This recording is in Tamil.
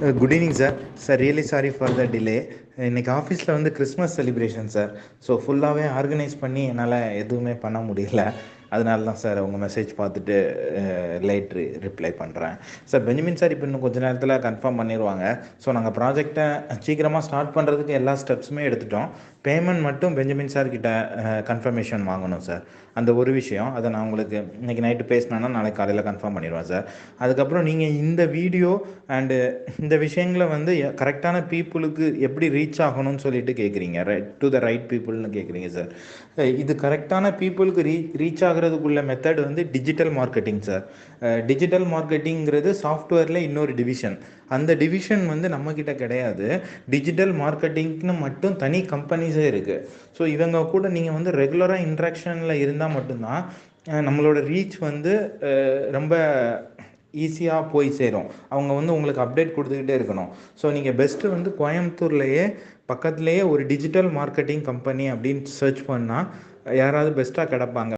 Good evening sir. Sir really sorry for the delay. இன்னைக்கு ஆஃபீஸில் வந்து கிறிஸ்மஸ் செலிப்ரேஷன் சார். ஸோ ஃபுல்லாகவே ஆர்கனைஸ் பண்ணி என்னால் எதுவுமே பண்ண முடியல. அதனால தான் சார் உங்கள் மெசேஜ் பார்த்துட்டு லேட் ரிப்ளை பண்ணுறேன். சார் பெஞ்சமின் சார் இப்போ இன்னும் கொஞ்சம் நேரத்தில் கன்ஃபார்ம் பண்ணிடுவாங்க. ஸோ நாங்கள் ப்ராஜெக்டை சீக்கிரமாக ஸ்டார்ட் பண்ணுறதுக்கு எல்லா ஸ்டெப்ஸுமே எடுத்துட்டோம். பேமெண்ட் மட்டும் பெஞ்சமின் சார் கிட்ட கன்ஃபர்மேஷன் வாங்கணும் சார். அந்த ஒரு விஷயம் அதை நான் உங்களுக்கு இன்றைக்கி நைட்டு பேசினேன்னா நாளைக்கு காலையில் கன்ஃபார்ம் பண்ணிடுவேன் சார். அதுக்கப்புறம் நீங்கள் இந்த வீடியோ அண்டு இந்த விஷயங்களை வந்து கரெக்டான பீப்புளுக்கு எப்படி ரீச் ஆகணும்னு சொல்லிட்டு கேட்குறீங்க. டு த ரைட் பீப்புள்னு கேட்குறீங்க சார். இது கரெக்டான பீப்புளுக்கு ரீச் ஆகிறதுக்குள்ள மெத்தட் வந்து டிஜிட்டல் மார்க்கெட்டிங் சார். டிஜிட்டல் மார்க்கெட்டிங்கிறது சாஃப்ட்வேரில் இன்னொரு டிவிஷன். அந்த டிவிஷன் வந்து நம்மக்கிட்ட கிடையாது. டிஜிட்டல் மார்க்கெட்டிங்னு மட்டும் தனி கம்பெனிஸே இருக்குது. ஸோ இவங்க கூட நீங்கள் வந்து ரெகுலராக இன்ட்ராக்ஷனில் இருந்தால் மட்டும்தான் நம்மளோட ரீச் வந்து ரொம்ப ஈஸியாக போய் சேரும். அவங்க வந்து உங்களுக்கு அப்டேட் கொடுத்துக்கிட்டே இருக்கணும். ஸோ நீங்கள் பெஸ்ட்டு வந்து கோயம்புத்தூர்லேயே பக்கத்துலேயே ஒரு டிஜிட்டல் மார்க்கெட்டிங் கம்பெனி அப்படின்னு சர்ச் பண்ணால் யாராவது பெஸ்ட்டாக கிடப்பாங்க.